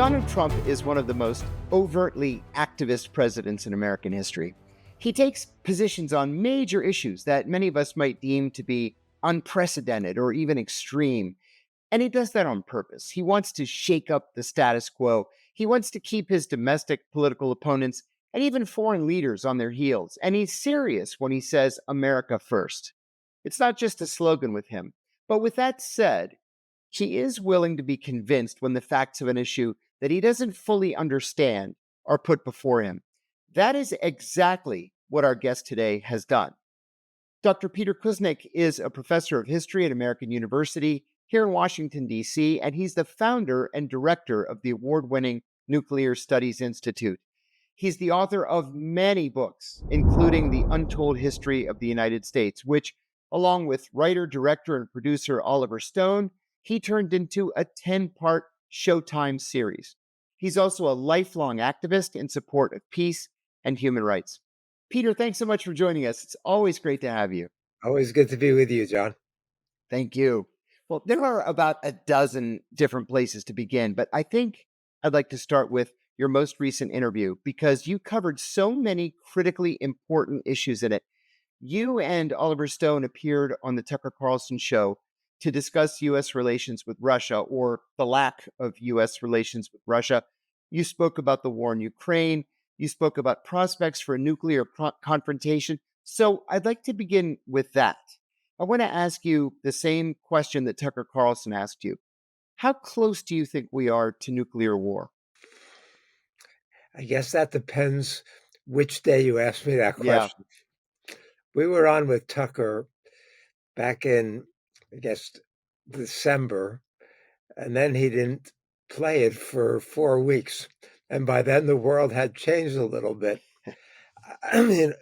Donald Trump is one of the most overtly activist presidents in American history. He takes positions on major issues that many of us might deem to be unprecedented or even extreme. And he does that on purpose. He wants to shake up the status quo. He wants to keep his domestic political opponents and even foreign leaders on their heels. And he's serious when he says America first. It's not just a slogan with him. But with that said, he is willing to be convinced when the facts of an issue that he doesn't fully understand are put before him. That is exactly what our guest today has done. Dr. Peter Kuznick is a professor of history at American University here in Washington, D.C., and he's the founder and director of the award-winning Nuclear Studies Institute. He's the author of many books, including The Untold History of the United States, which, along with writer, director, and producer Oliver Stone, he turned into a 10-part Showtime series. He's also a lifelong activist in support of peace and human rights. Peter, thanks so much for joining us. It's always great to have you. Always good to be with you, John. Thank you. Well, there are about a dozen different places to begin, but I think I'd like to start with your most recent interview because you covered so many critically important issues in it. You and Oliver Stone appeared on the Tucker Carlson show to discuss U.S. relations with Russia, or the lack of U.S. relations with Russia. You spoke about the war in Ukraine. You spoke about prospects for a nuclear confrontation. So I'd like to begin with that. I want to ask you the same question that Tucker Carlson asked you. How close do you think we are to nuclear war? I guess that depends which day you asked me that Yeah. question. We were on with Tucker back in, I guess, December, and then he didn't play it for 4 weeks. And by then the world had changed a little bit. I mean,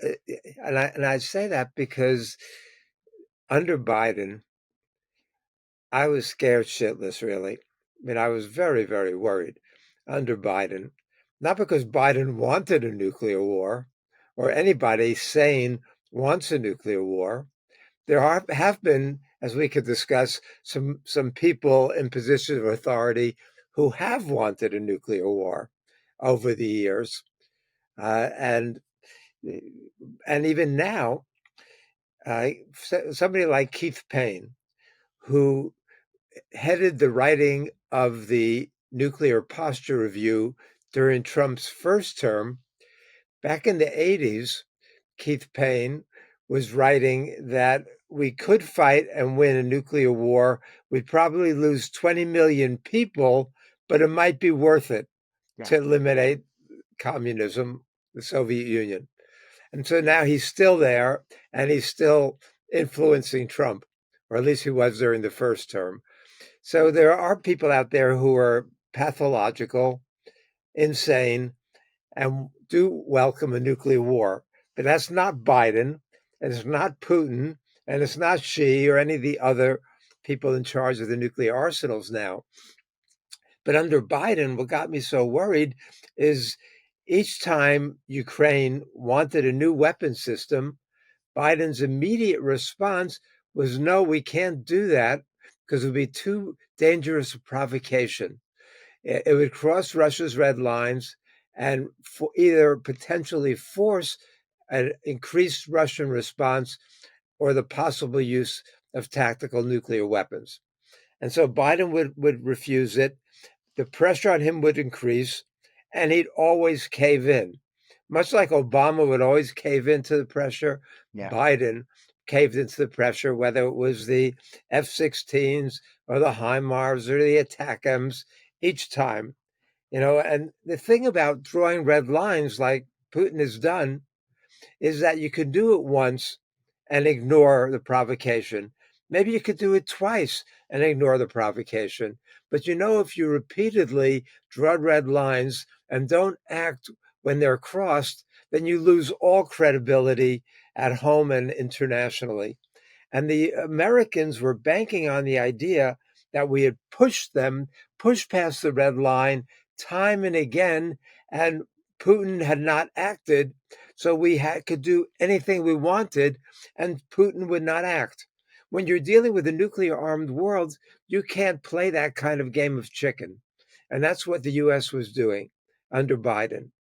and I say that because under Biden, I was scared shitless, really. I mean, I was very, very worried under Biden, not because Biden wanted a nuclear war or anybody sane wants a nuclear war. Have been, as we could discuss, some people in positions of authority who have wanted a nuclear war over the years. And even now, somebody like Keith Payne, who headed the writing of the Nuclear Posture Review during Trump's first term. Back in the 80s, Keith Payne was writing that we could fight and win a nuclear war. We'd probably lose 20 million people, but it might be worth it to eliminate communism, the Soviet Union. And so now he's still there and he's still influencing Trump, or at least he was during the first term. So there are people out there who are pathological, insane, and do welcome a nuclear war. But that's not Biden, and it's not Putin, and it's not Xi or any of the other people in charge of the nuclear arsenals now. But under Biden, what got me so worried is each time Ukraine wanted a new weapon system, Biden's immediate response was, no, we can't do that because it would be too dangerous a provocation. It would cross Russia's red lines and either potentially force an increased Russian response or the possible use of tactical nuclear weapons. And so Biden would refuse it. The pressure on him would increase, and he'd always cave in. Much like Obama would always cave into the pressure, Biden caved into the pressure, whether it was the F-16s or the HIMARS or the ATACMS, each time. And the thing about drawing red lines like Putin has done is that you can do it once and ignore the provocation. Maybe you could do it twice and ignore the provocation. But if you repeatedly draw red lines and don't act when they're crossed, then you lose all credibility at home and internationally. And the Americans were banking on the idea that we had pushed past the red line time and again, and Putin had not acted. So we could do anything we wanted, and Putin would not act. When you're dealing with a nuclear armed world, you can't play that kind of game of chicken. And that's what the US was doing under Biden.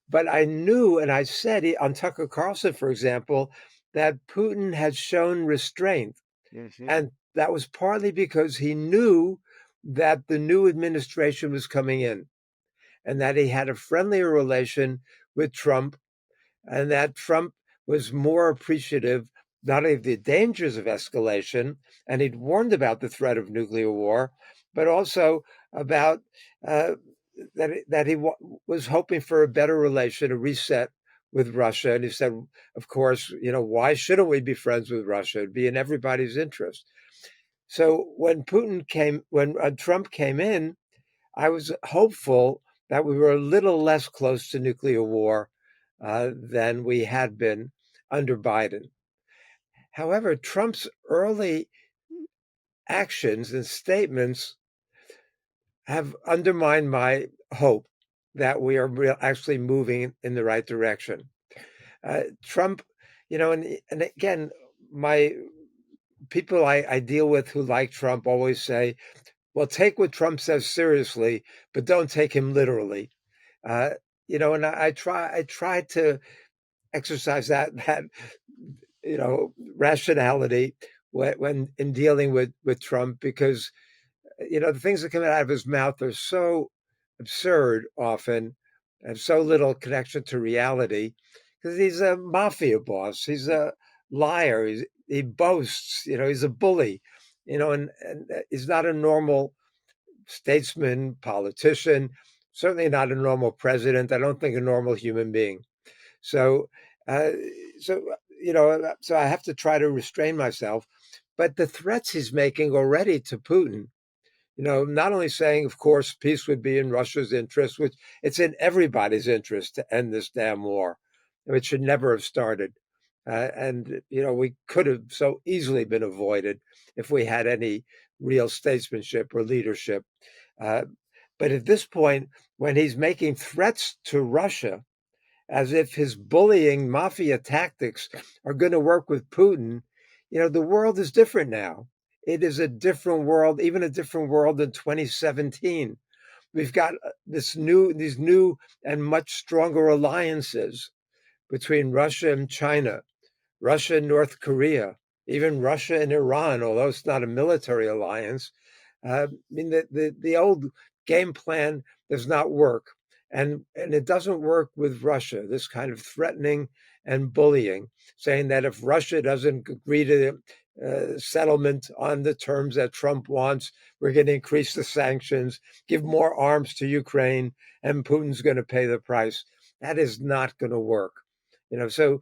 But I knew, and I said on Tucker Carlson, for example, that Putin had shown restraint. Mhm. And that was partly because he knew that the new administration was coming in and that he had a friendlier relation with Trump, and that Trump was more appreciative not only of the dangers of escalation, and he'd warned about the threat of nuclear war, but also about that he was hoping for a better relation, a reset with Russia. And he said, of course, why shouldn't we be friends with Russia? It'd be in everybody's interest. So when Trump came in, I was hopeful that we were a little less close to nuclear war than we had been under Biden. However, Trump's early actions and statements have undermined my hope that we are actually moving in the right direction. Trump, and again, my people I deal with who like Trump always say, well, take what Trump says seriously, but don't take him literally. Uh, and I try to exercise that rationality when in dealing with Trump, because the things that come out of his mouth are so absurd often, and so little connection to reality, because he's a mafia boss, he's a liar, he boasts, he's a bully, and he's not a normal statesman, politician, certainly not a normal president. I don't think a normal human being. So, uh, so I have to try to restrain myself. But the threats he's making already to Putin, not only saying, of course, peace would be in Russia's interest, which it's in everybody's interest to end this damn war. It should never have started. And, we could have so easily been avoided if we had any real statesmanship or leadership. Uh, but at this point, when he's making threats to Russia, as if his bullying mafia tactics are going to work with Putin, the world is different now. It is a different world, even a different world than 2017. We've got these new and much stronger alliances between Russia and China, Russia and North Korea, even Russia and Iran, although it's not a military alliance. I mean, the old game plan does not work, and it doesn't work with Russia. This kind of threatening and bullying, saying that if Russia doesn't agree to settlement on the terms that Trump wants, we're going to increase the sanctions, give more arms to Ukraine, and Putin's going to pay the price. That is not going to work. So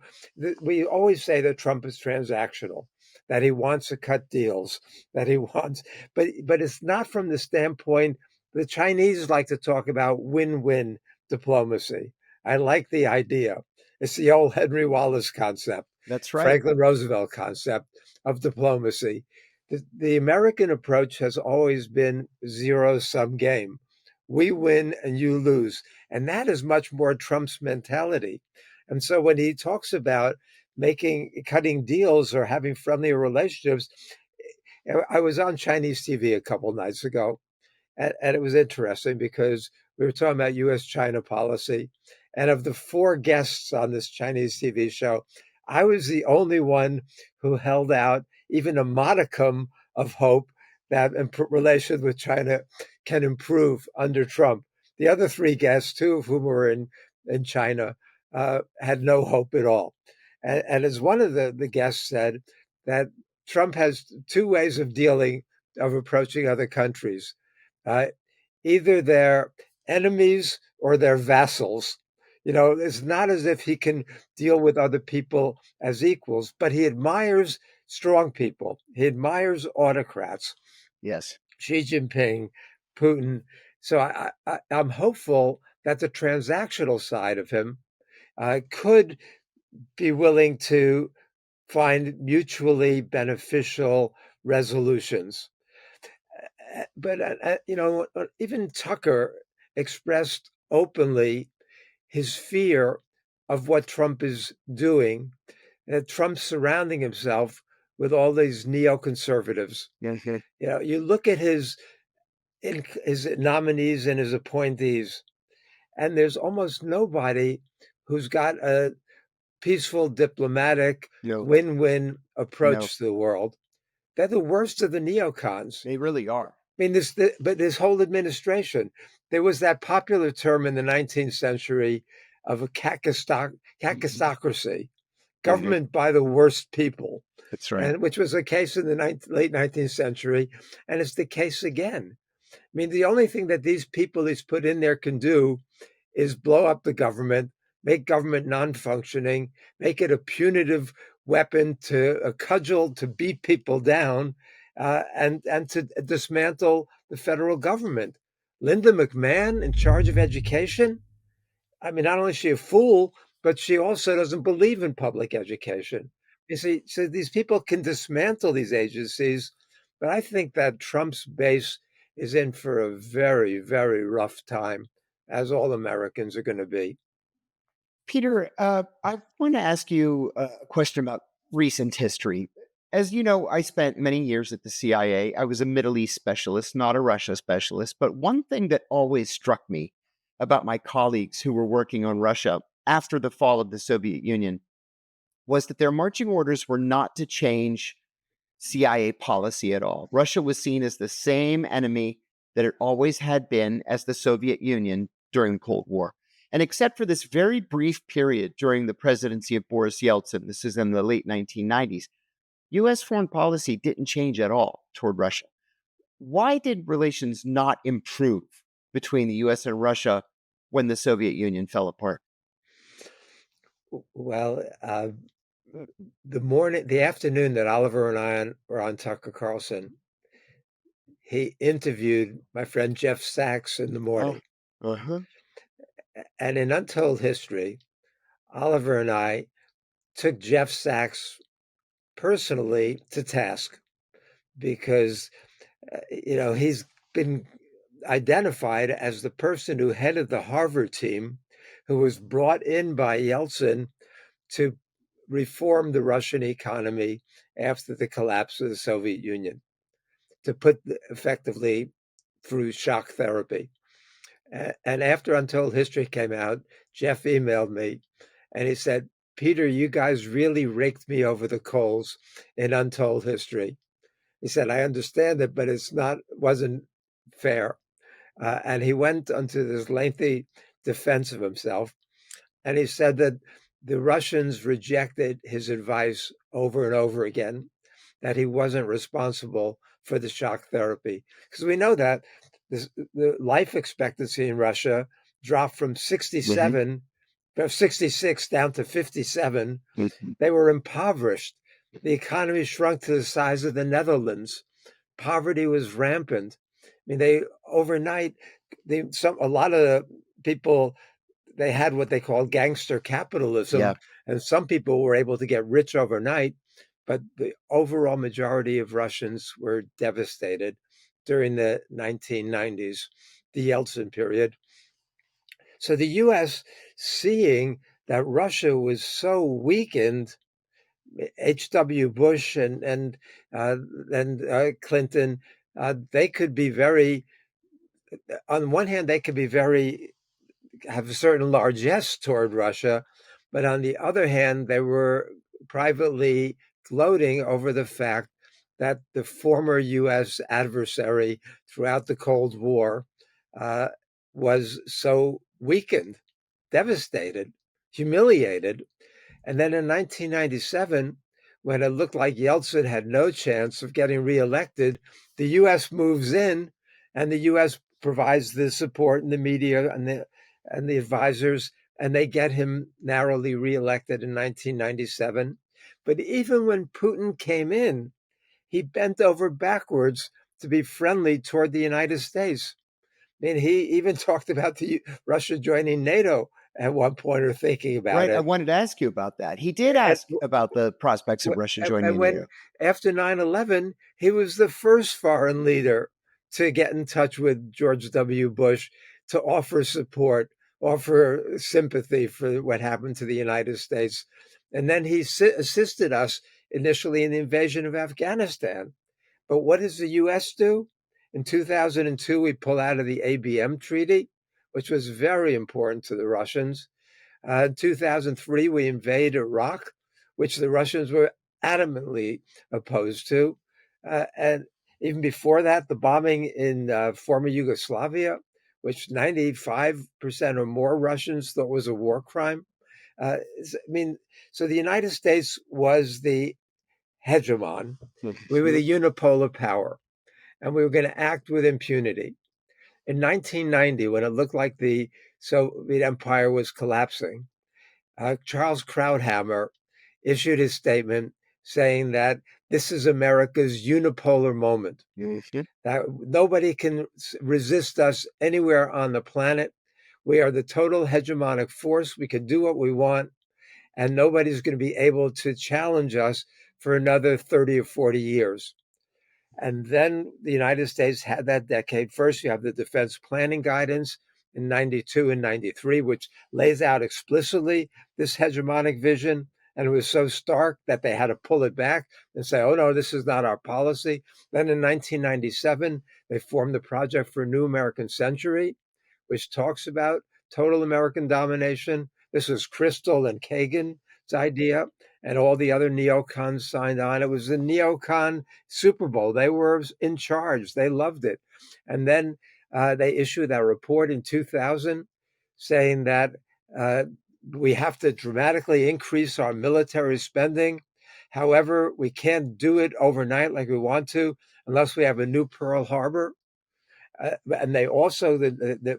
we always say that Trump is transactional, that he wants to cut deals, that he wants, but it's not from the standpoint the Chinese like to talk about win-win diplomacy. I like the idea. It's the old Henry Wallace concept, That's right. Franklin Roosevelt concept of diplomacy. The American approach has always been zero-sum game. We win and you lose. And that is much more Trump's mentality. And so when he talks about cutting deals or having friendlier relationships, I was on Chinese TV a couple nights ago, and it was interesting because we were talking about U.S. China policy. And of the four guests on this Chinese TV show, I was the only one who held out even a modicum of hope that relations with China can improve under Trump. The other three guests, two of whom were in China, had no hope at all. And as one of the guests said, that Trump has two ways of approaching other countries. Uh, Either they're enemies or they're vassals. It's not as if he can deal with other people as equals, but he admires strong people. He admires autocrats, Yes. Xi Jinping, Putin. So I'm hopeful that the transactional side of him could be willing to find mutually beneficial resolutions. But even Tucker expressed openly his fear of what Trump is doing, that Trump's surrounding himself with all these neoconservatives. Yes. Yes. You look at his in his nominees and his appointees. And there's almost nobody who's got a peaceful, diplomatic, No, win-win no, approach to the world. They're the worst of the neocons. they really are. I mean, but this whole administration, there was that popular term in the 19th century of a kakistocracy, Mhm. government by the worst people, That's right. and which was the case in the late 19th century, and it's the case again. I mean, the only thing that these people he's put in there can do is blow up the government, make government non-functioning, make it a punitive weapon to a cudgel to beat people down, and to dismantle the federal government. Linda McMahon in charge of education. I mean, not only is she a fool, but she also doesn't believe in public education. You see, so these people can dismantle these agencies, but I think that Trump's base is in for a very, very rough time, as all Americans are going to be. Peter, I want to ask you a question about recent history. As you know, I spent many years at the CIA. I was a Middle East specialist, not a Russia specialist. But one thing that always struck me about my colleagues who were working on Russia after the fall of the Soviet Union was that their marching orders were not to change CIA policy at all. Russia was seen as the same enemy that it always had been as the Soviet Union during the Cold War. And except for this very brief period during the presidency of Boris Yeltsin, this is in the late 1990s, US foreign policy didn't change at all toward Russia. Why did relations not improve between the US and Russia when the Soviet Union fell apart? Well, the afternoon that Oliver and I were on Tucker Carlson, he interviewed my friend Jeff Sachs in the Oh, morning. uh-huh. And in Untold History, Oliver and I took Jeff Sachs personally to task because, he's been identified as the person who headed the Harvard team who was brought in by Yeltsin to reform the Russian economy after the collapse of the Soviet Union, to put effectively through shock therapy. And after Untold History came out, Jeff emailed me and he said, Peter, you guys really raked me over the coals in Untold History. He said, I understand it, but wasn't fair. And he went into this lengthy defense of himself. And he said that the Russians rejected his advice over and over again, that he wasn't responsible for the shock therapy. Because we know that the life expectancy in Russia dropped from Mm-hmm. 66 down to 57. Mm-hmm. They were impoverished. The economy shrunk to the size of the Netherlands. Poverty was rampant. I mean, they overnight, a lot of people, they had what they called gangster Yeah. capitalism, and some people were able to get rich overnight, but the overall majority of Russians were devastated during the 1990s, the Yeltsin period. So the US, seeing that Russia was so weakened, H.W. Bush and Clinton, they could be very, on one hand, they could be very, have a certain largesse toward Russia, but on the other hand, they were privately gloating over the fact that the former U.S. adversary throughout the Cold War uh, was so weakened, devastated, humiliated. And then in 1997, when it looked like Yeltsin had no chance of getting reelected, the U.S. moves in, and the U.S. provides the support and the media and the advisors, and they get him narrowly reelected in 1997. But even when Putin came in, he bent over backwards to be friendly toward the United States. I mean, he even talked about Russia joining NATO at one point or thinking about Right. I it. wanted to ask you about that. He did And, ask about the prospects of Russia joining when NATO. after 9/11, he was the first foreign leader to get in touch with George W. Bush to offer support, offer sympathy for what happened to the United States. And then he assisted us initially in the invasion of Afghanistan. But what does the U.S. do? In 2002, we pulled out of the ABM Treaty, which was very important to the Russians. In 2003, we invade Iraq, which the Russians were adamantly opposed to. And even before that, the bombing in former Yugoslavia, which 95% or more Russians thought was a war crime. I mean, so the United States was the hegemon. We were the unipolar power, and we were going to act with impunity. In 1990, when it looked like the Soviet Empire was collapsing, Charles Krauthammer issued his statement saying that this is America's unipolar moment, that nobody can resist us anywhere on the planet. We are the total hegemonic force. We can do what we want, and nobody's going to be able to challenge us for another 30 or 40 years. And then the United States had that decade. First, you have the defense planning guidance in 92 and 93, which lays out explicitly this hegemonic vision. And it was so stark that they had to pull it back and say, oh, no, this is not our policy. Then in 1997, they formed the Project for a New American Century, which talks about total American domination. This was Crystal and Kagan's idea, and all the other neocons signed on. It was the neocon Super Bowl. They were in charge. They loved it. And then they issued that report in 2000 saying that we have to dramatically increase our military spending. However, we can't do it overnight like we want to unless we have a new Pearl Harbor. And they also,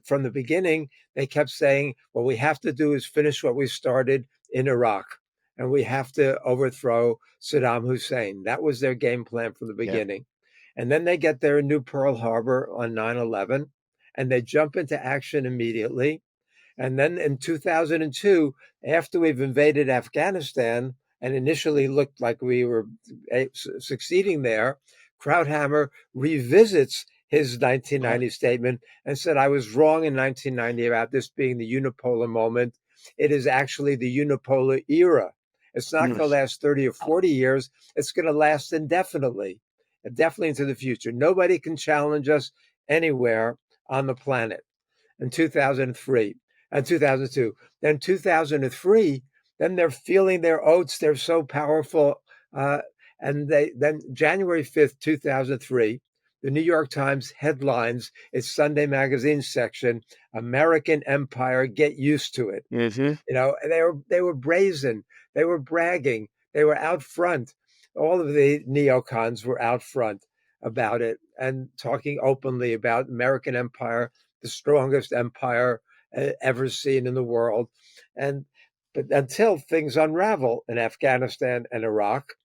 from the beginning, they kept saying, what we have to do is finish what we started in Iraq, and we have to overthrow Saddam Hussein. That was their game plan from the beginning. Yeah. And then they get their new Pearl Harbor on 9/11, and they jump into action immediately. And then in 2002, after we've invaded Afghanistan, and initially looked like we were succeeding there, Krauthammer revisits his 1990 statement and said, I was wrong in 1990 about this being the unipolar moment. It is actually the unipolar era. It's not going to last 30 or 40 years. It's going to last indefinitely, definitely into the future. Nobody can challenge us anywhere on the planet. In 2003 and 2002, then 2003, then they're feeling their oats. They're so powerful. And then January 5th, 2003, the New York Times headlines its Sunday magazine section, American Empire, get used to it. Mm-hmm. You know, they were brazen. They were bragging. They were out front. All of the neocons were out front about it and talking openly about American Empire, the strongest empire ever seen in the world. But until things unravel in Afghanistan and Iraq,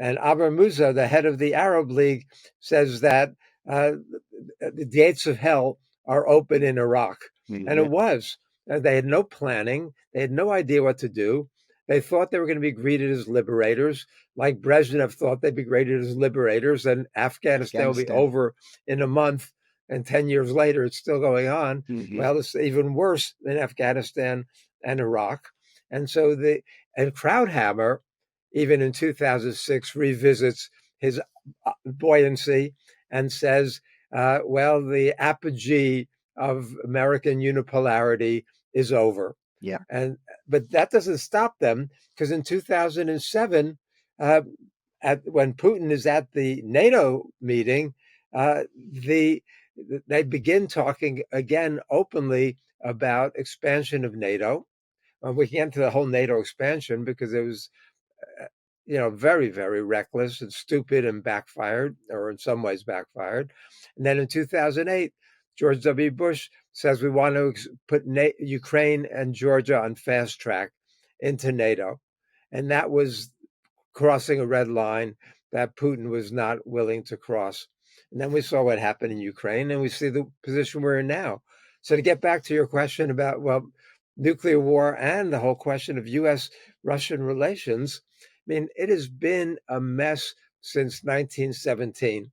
and Amr Moussa, the head of the Arab League, says that the gates of hell are open in Iraq. Mm-hmm. And it was. They had no planning. They had no idea what to do. They thought they were going to be greeted as liberators, like Brezhnev thought they'd be greeted as liberators, and Afghanistan will be over in a month. And 10 years later, it's still going on. Mm-hmm. Well, it's even worse than Afghanistan and Iraq. And so Krauthammer, even in 2006, revisits his buoyancy and says, well, the apogee of American unipolarity is over. Yeah. But that doesn't stop them, because in 2007, when Putin is at the NATO meeting, they begin talking again openly about expansion of NATO. We can't get into the whole NATO expansion because it was very, very reckless and stupid and backfired, or in some ways backfired. And then in 2008, George W. Bush says we want to put Ukraine and Georgia on fast track into NATO. And that was crossing a red line that Putin was not willing to cross. And then we saw what happened in Ukraine, and we see the position we're in now. So to get back to your question about, nuclear war and the whole question of U.S.-Russian relations, I mean, it has been a mess since 1917,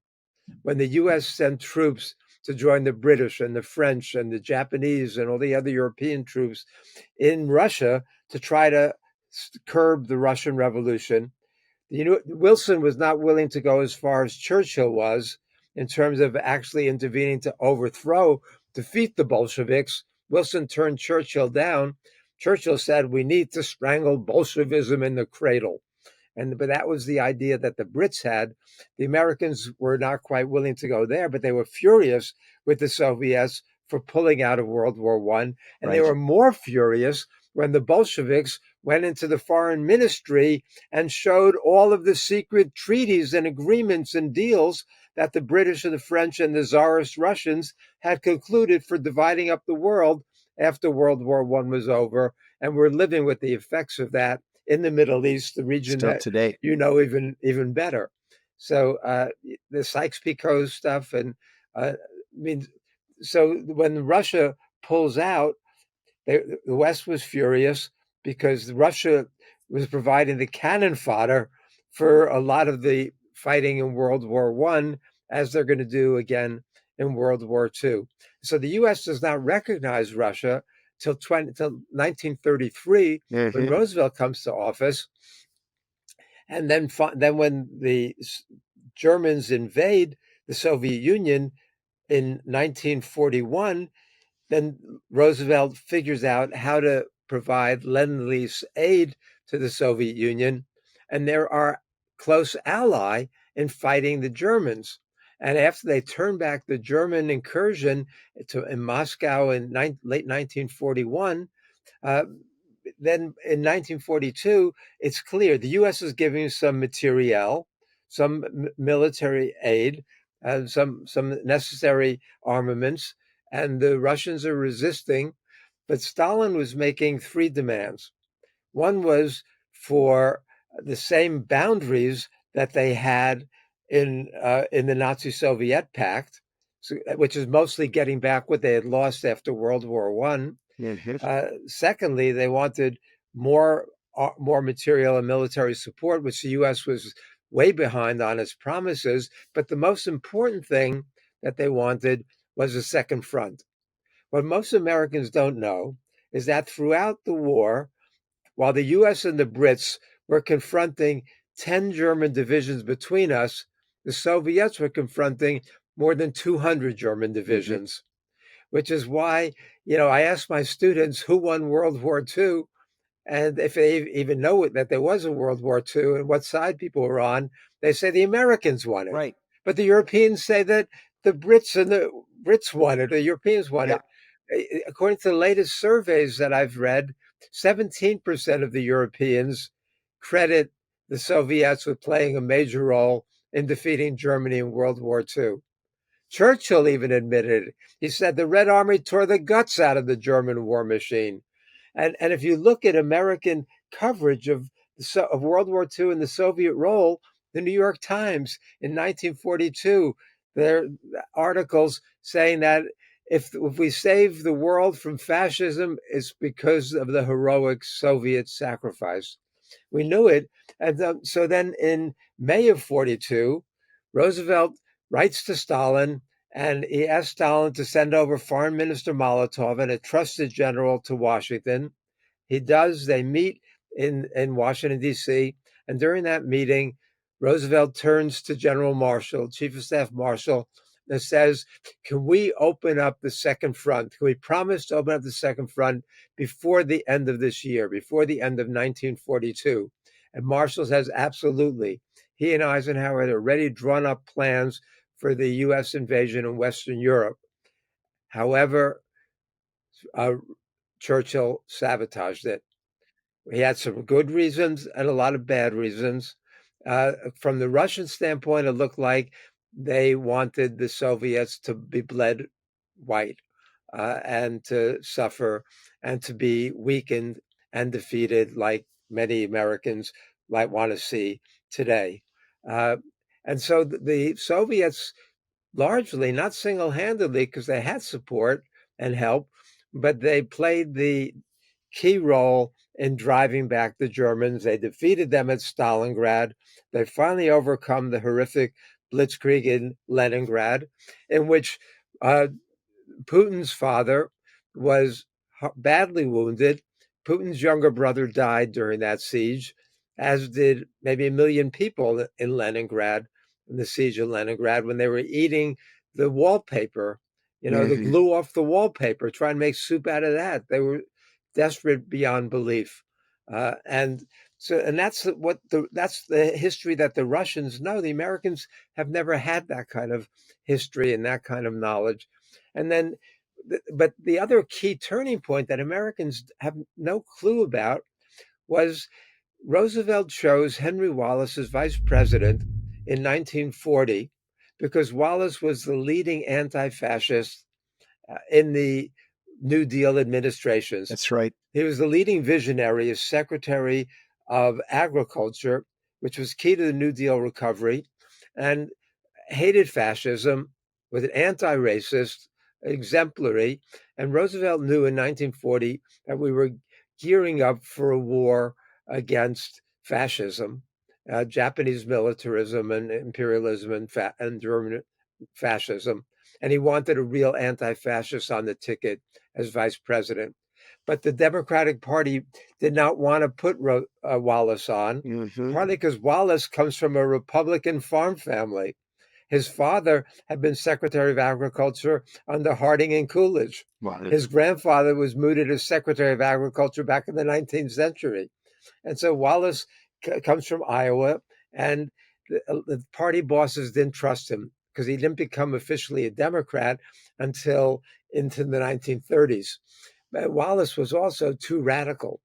when the U.S. sent troops to join the British and the French and the Japanese and all the other European troops in Russia to try to curb the Russian Revolution. Wilson was not willing to go as far as Churchill was in terms of actually intervening to defeat the Bolsheviks. Wilson turned Churchill down. Churchill said, "We need to strangle Bolshevism in the cradle." But that was the idea that the Brits had. The Americans were not quite willing to go there, but they were furious with the Soviets for pulling out of World War I. And they Right. were more furious when the Bolsheviks went into the foreign ministry and showed all of the secret treaties and agreements and deals that the British and the French and the Tsarist Russians had concluded for dividing up the world after World War I was over. And we're living with the effects of that in the Middle East, the region Still that today. you know even better. So the Sykes-Picot stuff, and I mean, so when Russia pulls out, the West was furious because Russia was providing the cannon fodder for a lot of the fighting in World War I, as they're going to do again in World War II. So the U.S. does not recognize Russia till 1933, when Hmm. Roosevelt comes to office, and then when the Germans invade the Soviet Union in 1941, then Roosevelt figures out how to provide lend-lease aid to the Soviet Union, and they're our close ally in fighting the Germans. And after they turn back the German incursion in Moscow in late 1941, uh, then in 1942, it's clear the U.S. is giving some materiel, some military aid, some necessary armaments, and the Russians are resisting. But Stalin was making three demands. One was for the same boundaries that they had in the Nazi-Soviet pact, which is mostly getting back what they had lost after World War I. Hmm. Secondly, they wanted more more material and military support, which the U.S. was way behind on its promises. But the most important thing that they wanted was a second front. What most Americans don't know is that throughout the war, while the U.S. and the Brits were confronting 10 German divisions between us, the Soviets were confronting more than 200 German Hmm. divisions, which is why, I asked my students who won World War II, and if they even know that there was a World War II and what side people were on, they say the Americans won it. Right. But the Europeans say that the Brits won it, the Europeans won Yeah. it. According to the latest surveys that I've read, 17% of the Europeans credit the Soviets with playing a major role in defeating Germany in World War II. Churchill even admitted it. He said the Red Army tore the guts out of the German war machine. And if you look at American coverage of World War II and the Soviet role, the New York Times in 1942, there are articles saying that if we save the world from fascism, it's because of the heroic Soviet sacrifice. We knew it. And so then in May of 42, Roosevelt writes to Stalin, and he asks Stalin to send over Foreign Minister Molotov and a trusted general to Washington. He does. They meet in Washington, D.C. And during that meeting, Roosevelt turns to General Marshall, Chief of Staff Marshall, and says, "Can we open up the second front? Can we promise to open up the second front before the end of this year, before the end of 1942? And Marshall says, "Absolutely." He and Eisenhower had already drawn up plans for the U.S. invasion in Western Europe. However, uh, Churchill sabotaged it. He had some good reasons and a lot of bad reasons. From the Russian standpoint, it looked like they wanted the Soviets to be bled white, and to suffer and to be weakened and defeated, like many Americans might want to see today. Uh, and so the Soviets, largely, not single-handedly, because they had support and help, but they played the key role in driving back the Germans. They defeated them at Stalingrad. They finally overcome the horrific blitzkrieg in Leningrad, in which uh, Putin's father was badly wounded. Putin's younger brother died during that siege, as did maybe 1 million people in Leningrad. in the siege of Leningrad when they were eating the wallpaper, the Mhm. glue off the wallpaper, trying to make soup out of that. They were desperate beyond belief. And that's the history that the Russians know. The Americans have never had that kind of history and that kind of knowledge. And then, but the other key turning point that Americans have no clue about was Roosevelt chose Henry Wallace as vice president in 1940 because Wallace was the leading anti-fascist in the New Deal administrations. That's right. He was the leading visionary as Secretary of Agriculture, which was key to the New Deal recovery, and hated fascism, was an anti-racist, exemplary. And Roosevelt knew in 1940 that we were gearing up for a war against fascism, Japanese militarism and imperialism and German fascism. And he wanted a real anti-fascist on the ticket as vice president. But the Democratic Party did not want to put Wallace on, Hmm. partly because Wallace comes from a Republican farm family. His father had been Secretary of Agriculture under Harding and Coolidge. Wow. His grandfather was mooted as Secretary of Agriculture back in the 19th century. And so Wallace comes from Iowa, and the party bosses didn't trust him because he didn't become officially a Democrat until into the 1930s. But Wallace was also too radical.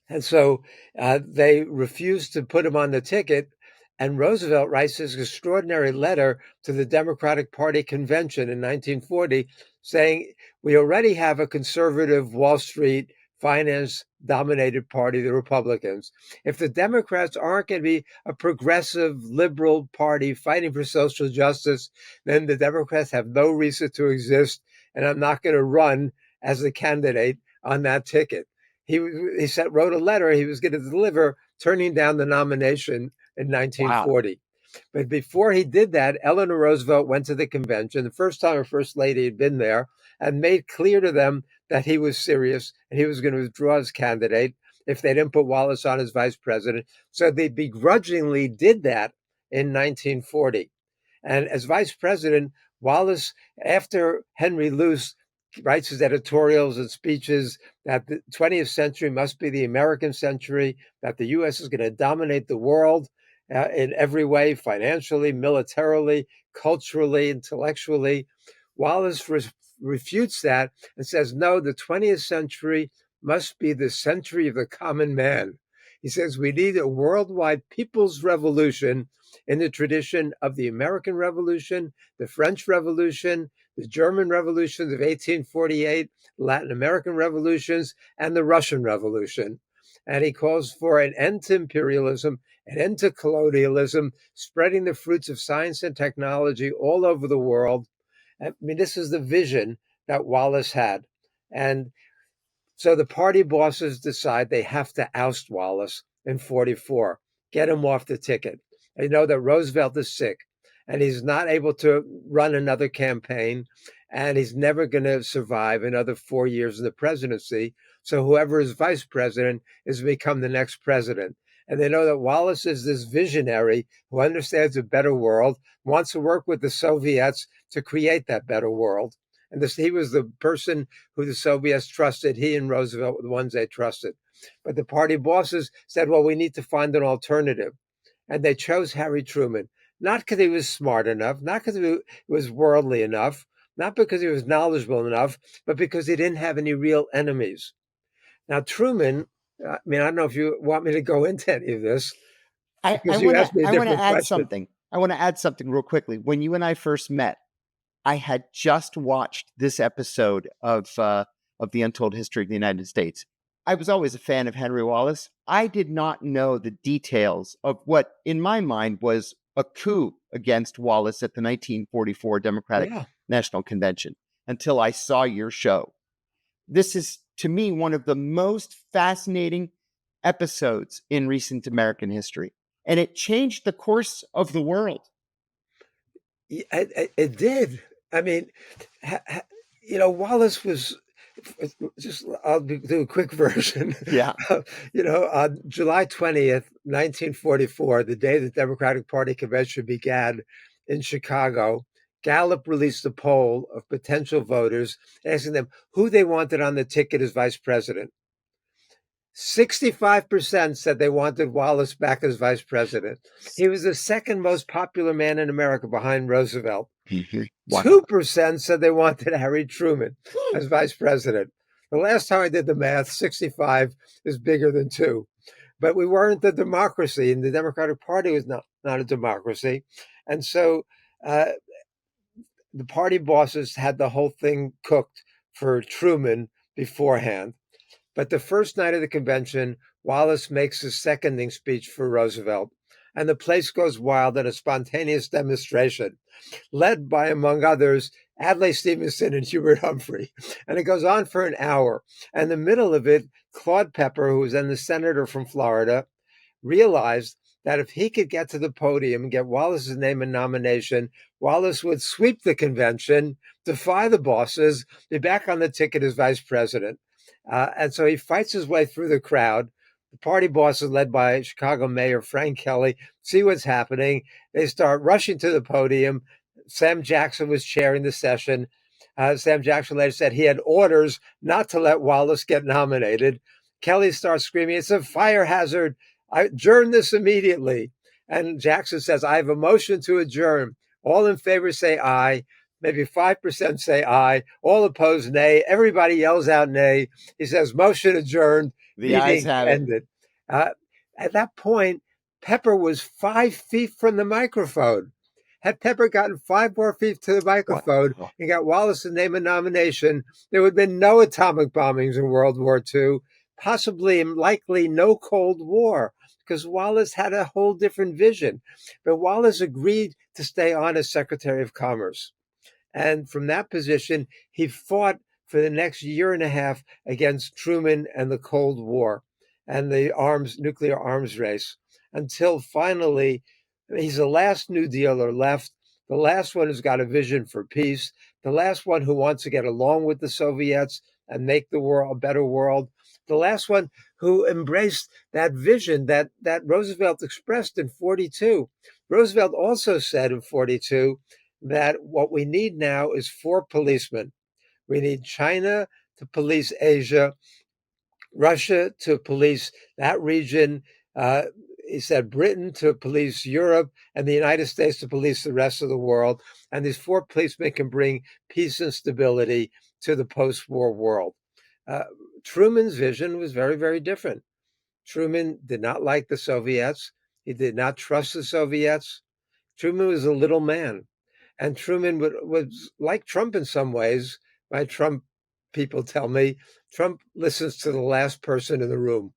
And so they refused to put him on the ticket. And Roosevelt writes this extraordinary letter to the Democratic Party convention in 1940 saying, we already have a conservative Wall Street finance dominated party, the Republicans. If the Democrats aren't going to be a progressive liberal party fighting for social justice, then the Democrats have no reason to exist. And I'm not going to run as a candidate on that ticket. He wrote a letter he was going to deliver, turning down the nomination in Wow. 1940. But before he did that, Eleanor Roosevelt went to the convention, the first time her first lady had been there, and made clear to them that he was serious and he was going to withdraw his candidate if they didn't put Wallace on as vice president. So they begrudgingly did that in 1940. And as vice president, Wallace, after Henry Luce writes his editorials and speeches that the 20th century must be the American century, that the U.S. is going to dominate the world in every way, financially, militarily, culturally, intellectually. Wallace refutes that and says, no, the 20th century must be the century of the common man. He says we need a worldwide people's revolution in the tradition of the American Revolution, the French Revolution, the German revolutions of 1848, Latin American revolutions, and the Russian Revolution. And he calls for an end to imperialism, an end to colonialism, spreading the fruits of science and technology all over the world. I mean, this is the vision that Wallace had. And so the party bosses decide they have to oust Wallace in 44, get him off the ticket. They know that Roosevelt is sick and he's not able to run another campaign and he's never going to survive another 4 years in the presidency. So whoever is vice president is become the next president. And they know that Wallace is this visionary who understands a better world, wants to work with the Soviets to create that better world. And he was the person who the Soviets trusted. He and Roosevelt were the ones they trusted. But the party bosses said, well, we need to find an alternative. And they chose Harry Truman, not because he was smart enough, not because he was worldly enough, not because he was knowledgeable enough, but because he didn't have any real enemies. Now, Truman, I mean, I don't know if you want me to go into any of this I because you want to asked me a I want to different add question. something. I want to add something real quickly. When you and I first met, I had just watched this episode of the Untold History of the United States. I was always a fan of Henry Wallace. I did not know the details of what, in my mind, was a coup against Wallace at the 1944 Democratic Yeah. National Convention until I saw your show. This is, to me, one of the most fascinating episodes in recent American history. And it changed the course of the world. It did. I mean, Wallace was do a quick version. Yeah. On July 20th, 1944, the day the Democratic Party convention began in Chicago, Gallup released a poll of potential voters asking them who they wanted on the ticket as vice president. 65% said they wanted Wallace back as vice president. He was the second most popular man in America behind Roosevelt. Wow. 2% said they wanted Harry Truman as vice president. The last time I did the math, 65 is bigger than 2. But we weren't a democracy, and the Democratic Party was not a democracy. And so the party bosses had the whole thing cooked for Truman beforehand. But the first night of the convention, Wallace makes his seconding speech for Roosevelt, and the place goes wild in a spontaneous demonstration, led by, among others, Adlai Stevenson and Hubert Humphrey. And it goes on for an hour. And in the middle of it, Claude Pepper, who was then the senator from Florida, realized that if he could get to the podium and get Wallace's name and nomination, Wallace would sweep the convention, defy the bosses, be back on the ticket as vice president. And so he fights his way through the crowd. The party bosses, led by Chicago Mayor Frank Kelly, see what's happening. They start rushing to the podium. Sam Jackson was chairing the session. Sam Jackson later said he had orders not to let Wallace get nominated. Kelly starts screaming, "It's a fire hazard. I adjourn this immediately." And Jackson says, "I have a motion to adjourn. All in favor say aye. Maybe 5% say aye. All opposed, nay. Everybody yells out nay." He says, "Motion adjourned." The ayes Meeting have it. ended. At that point, Pepper was 5 feet from the microphone. Had Pepper gotten 5 more feet to the microphone and got Wallace's name and nomination, there would have been no atomic bombings in World War II, possibly and likely no Cold War, because Wallace had a whole different vision. But Wallace agreed to stay on as Secretary of Commerce. And from that position, he fought for the next year and a half against Truman and the Cold War and the nuclear arms race, until finally he's the last New Dealer left, the last one who's got a vision for peace, the last one who wants to get along with the Soviets and make the world a better world, the last one who embraced that vision that Roosevelt expressed in 42. Roosevelt also said in 42 that what we need now is 4 policemen. We need China to police Asia, Russia to police that region. He said Britain to police Europe, and the United States to police the rest of the world. And these 4 policemen can bring peace and stability to the post-war world. Truman's vision was very, very different. Truman did not like the Soviets. He did not trust the Soviets. Truman was a little man. And Truman was like Trump in some ways. My Trump people tell me Trump listens to the last person in the room.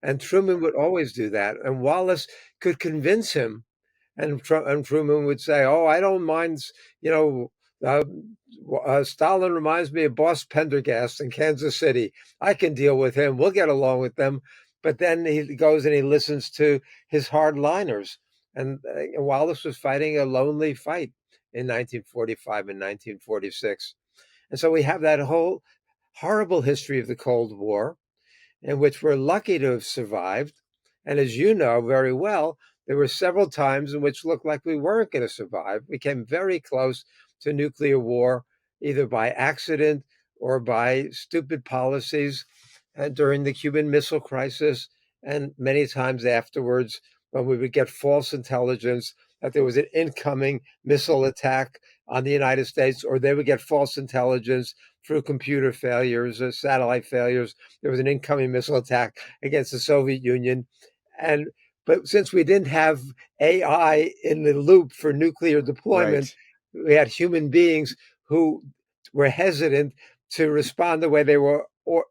And Truman would always do that. And Wallace could convince him. And Truman would say, "Oh, I don't mind, Stalin reminds me of Boss Pendergast in Kansas City. I can deal with him. We'll get along with them." But then he goes and he listens to his hardliners. And Wallace was fighting a lonely fight in 1945 and 1946. And so we have that whole horrible history of the Cold War, in which we're lucky to have survived. And as you know very well, there were several times in which it looked like we weren't going to survive. We came very close to nuclear war, either by accident or by stupid policies during the Cuban Missile Crisis, and many times afterwards when we would get false intelligence that there was an incoming missile attack on the United States, or they would get false intelligence through computer failures or satellite failures. There was an incoming missile attack against the Soviet Union. But since we didn't have AI in the loop for nuclear deployment, Right. we had human beings who were hesitant to respond the way they were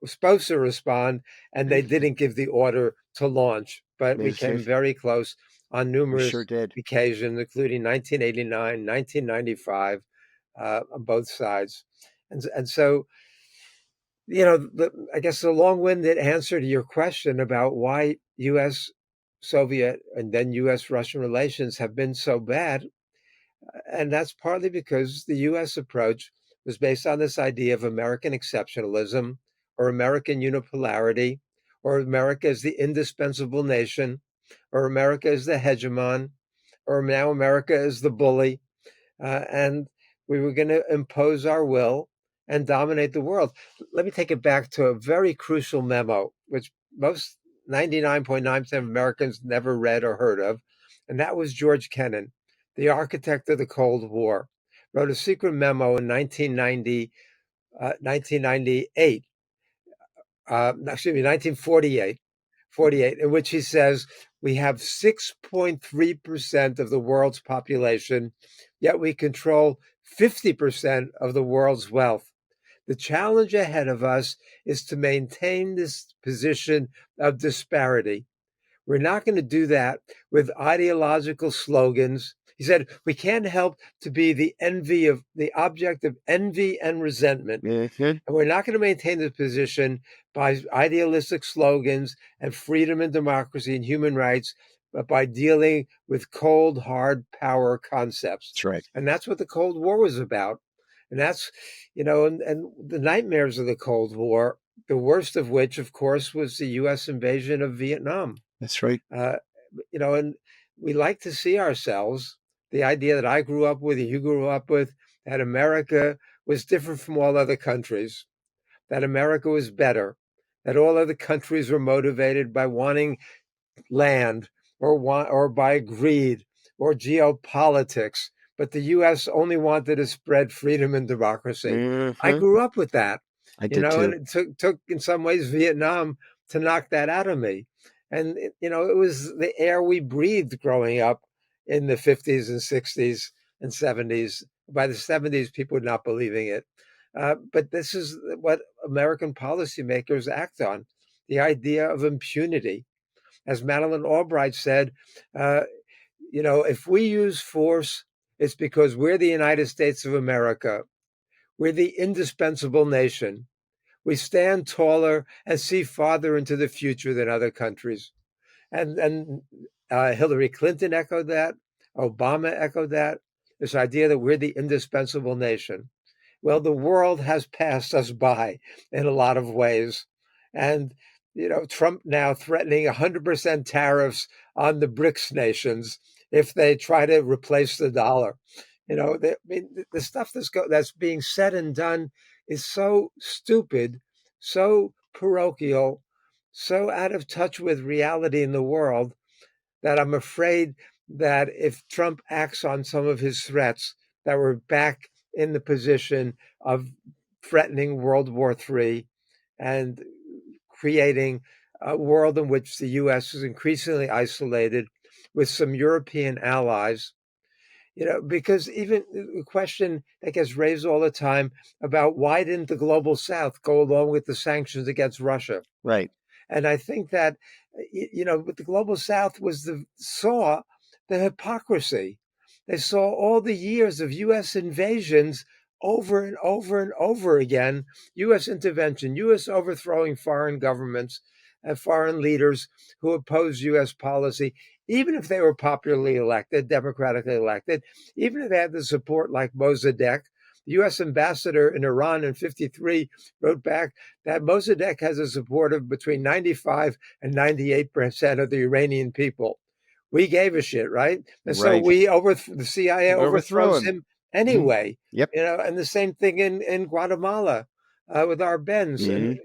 supposed to respond, and they didn't give the order to launch. But we came very close on We numerous sure did. occasions, including 1989, 1995, on both sides. And so, I guess the long-winded answer to your question about why U.S. Soviet and then U.S. Russian relations have been so bad, and that's partly because the U.S. approach was based on this idea of American exceptionalism or American unipolarity or America as the indispensable nation or America as the hegemon or now America as the bully. And we were going to impose our will and dominate the world. Let me take it back to a very crucial memo, which most 99.9% of Americans never read or heard of. And that was George Kennan, the architect of the Cold War, wrote a secret memo in 1998, excuse me, 1948, 48, in which he says we have 6.3% of the world's population, yet we control 50% of the world's wealth. The challenge ahead of us is to maintain this position of disparity. We're not going to do that with ideological slogans. He said, we can't help to be the object of envy and resentment. Mm-hmm. And we're not going to maintain this position by idealistic slogans and freedom and democracy and human rights, but by dealing with cold, hard power concepts. That's right. And that's what the Cold War was about. And that's, and the nightmares of the Cold War, the worst of which, of course, was the U.S. invasion of Vietnam. That's right. And we like to see ourselves, the idea that I grew up with, you grew up with, that America was different from all other countries, that America was better, that all other countries were motivated by wanting land or by greed or geopolitics, but the U.S. only wanted to spread freedom and democracy. Mm-hmm. I grew up with that, I did too. and it took in some ways Vietnam to knock that out of me. And, it was the air we breathed growing up in the 50s and 60s and 70s. By the 70s, people were not believing it. But this is what American policymakers act on, the idea of impunity. As Madeleine Albright said, if we use force, it's because we're the United States of America. We're the indispensable nation. We stand taller and see farther into the future than other countries. And Hillary Clinton echoed that. Obama echoed that. This idea that we're the indispensable nation. Well, the world has passed us by in a lot of ways. And, Trump now threatening 100% tariffs on the BRICS nations if they try to replace the dollar. The stuff that's being said and done is so stupid, so parochial, so out of touch with reality in the world that I'm afraid that if Trump acts on some of his threats, that we're back in the position of threatening World War III and creating a world in which the U.S. is increasingly isolated with some European allies. Because even the question that gets raised all the time about why didn't the global South go along with the sanctions against Russia? Right. And I think that, the global South saw the hypocrisy. They saw all the years of U.S. invasions over and over and over again, U.S. intervention, U.S. overthrowing foreign governments and foreign leaders who opposed U.S. policy, even if they were popularly elected, democratically elected, even if they had the support like Mossadegh. The U.S. ambassador in Iran in 1953 wrote back that Mossadegh has a support of between 95 and 98% of the Iranian people. We gave a shit, right? And so the CIA overthrows him anyway. Mm-hmm. Yep. And the same thing in Guatemala with Arbenz and,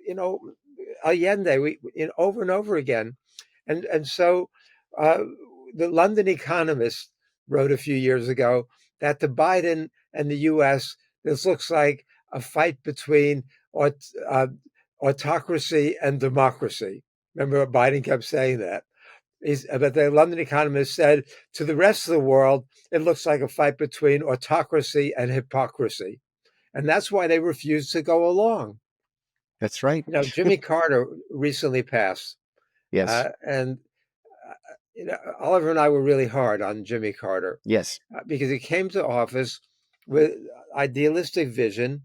Allende, over and over again. And so the London Economist wrote a few years ago that to Biden and the U.S., this looks like a fight between autocracy and democracy. Remember, Biden kept saying that. But the London Economist said, to the rest of the world, it looks like a fight between autocracy and hypocrisy. And that's why they refused to go along. That's right. Jimmy Carter recently passed. Yes. And Oliver and I were really hard on Jimmy Carter. Yes. Because he came to office with idealistic vision,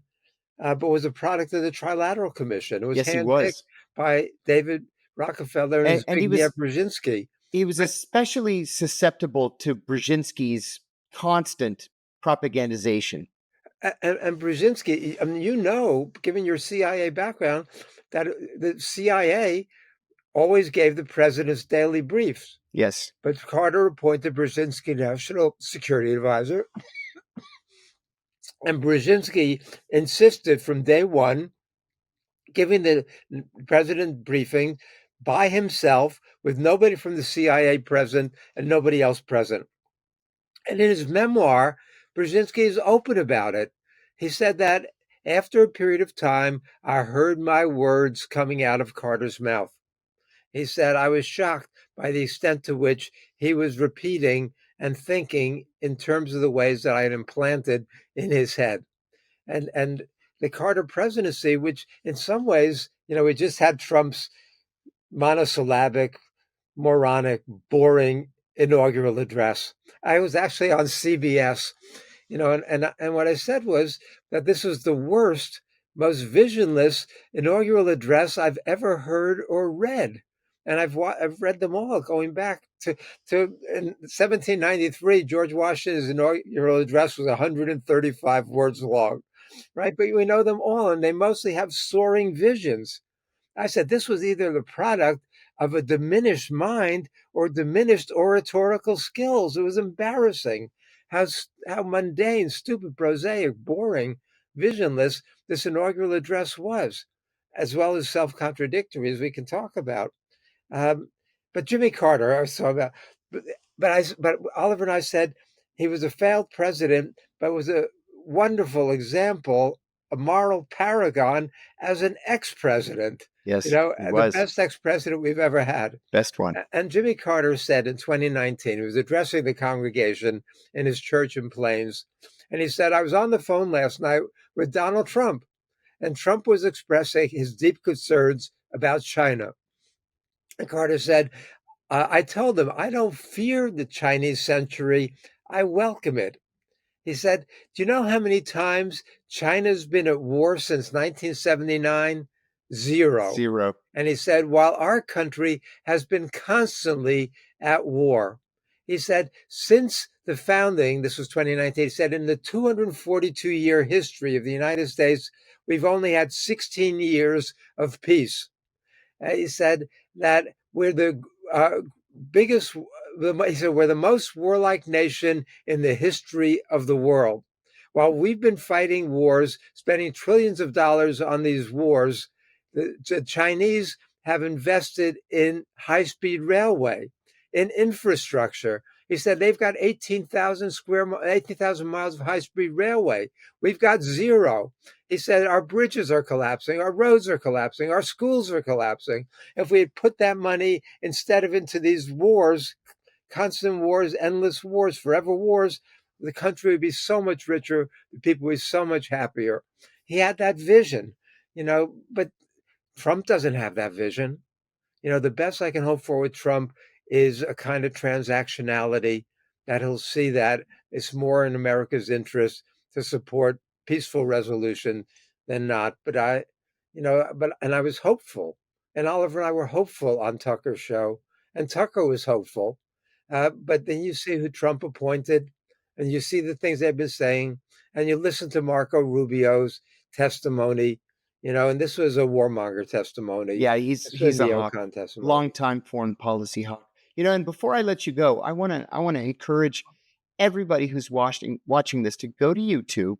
but was a product of the Trilateral Commission. It was handpicked by David Rockefeller and Zbigniew Brzezinski. He was especially susceptible to Brzezinski's constant propagandization. And Brzezinski, I mean, given your CIA background, that the CIA always gave the president's daily briefs. Yes. But Carter appointed Brzezinski National Security Advisor, and Brzezinski insisted from day one, giving the president briefing by himself with nobody from the CIA present and nobody else present. And in his memoir, Brzezinski is open about it. He said that after a period of time, I heard my words coming out of Carter's mouth. He said, I was shocked by the extent to which he was repeating and thinking in terms of the ways that I had implanted in his head. And the Carter presidency, which in some ways, we just had Trump's monosyllabic, moronic, boring inaugural address. I was actually on CBS, and what I said was that this was the worst, most visionless inaugural address I've ever heard or read. And I've read them all, going back to in 1793. George Washington's inaugural address was 135 words long, right? But we know them all, and they mostly have soaring visions. I said this was either the product of a diminished mind or diminished oratorical skills. It was embarrassing how mundane, stupid, prosaic, boring, visionless this inaugural address was, as well as self-contradictory, as we can talk about. But Jimmy Carter, I was talking about, but Oliver and I said he was a failed president, but was a wonderful example, a moral paragon as an ex-president. Yes, he the was. best ex-president we've ever had. Best one. And Jimmy Carter said in 2019, he was addressing the congregation in his church in Plains, and he said, I was on the phone last night with Donald Trump, and Trump was expressing his deep concerns about China. And Carter said, I told him, I don't fear the Chinese century. I welcome it. He said, do you know how many times China's been at war since 1979? Zero. And he said, while our country has been constantly at war. He said, since the founding, this was 2019, he said, in the 242-year history of the United States, we've only had 16 years of peace. He said that we're the biggest, he said, we're the most warlike nation in the history of the world. While we've been fighting wars, spending trillions of dollars on these wars, the Chinese have invested in high-speed railway, in infrastructure. He said they've got 18,000 miles of high-speed railway. We've got zero. He said our bridges are collapsing, our roads are collapsing, our schools are collapsing. If we had put that money instead of into these wars, constant wars, endless wars, forever wars, the country would be so much richer, the people would be so much happier. He had that vision, but Trump doesn't have that vision. The best I can hope for with Trump is a kind of transactionality, that he'll see that it's more in America's interest to support peaceful resolution than not. But I was hopeful, and Oliver and I were hopeful on Tucker's show, and Tucker was hopeful. But then you see who Trump appointed, and you see the things they've been saying, and you listen to Marco Rubio's testimony, and this was a warmonger testimony. Yeah, he's a hawk, long-time foreign policy hawk. And before I let you go, I want to encourage everybody who's watching this to go to YouTube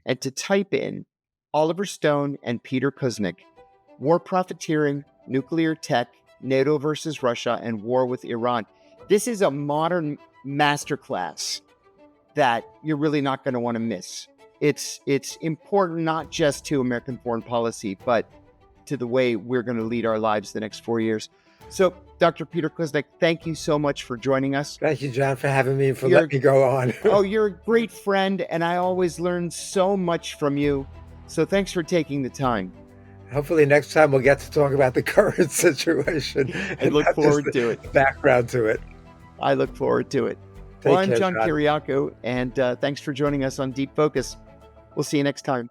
and to type in Oliver Stone and Peter Kuznick, War Profiteering, Nuclear Tech, NATO versus Russia, and War with Iran. This is a modern masterclass that you're really not going to want to miss. It's important not just to American foreign policy, but to the way we're going to lead our lives the next 4 years. So, Dr. Peter Kuznick, thank you so much for joining us. Thank you, John, for having me and for letting me go on. Oh, you're a great friend, and I always learn so much from you. So thanks for taking the time. Hopefully next time we'll get to talk about the current situation. I look forward to it. Background to it. I look forward to it. I'm John Kiriakou, and thanks for joining us on Deep Focus. We'll see you next time.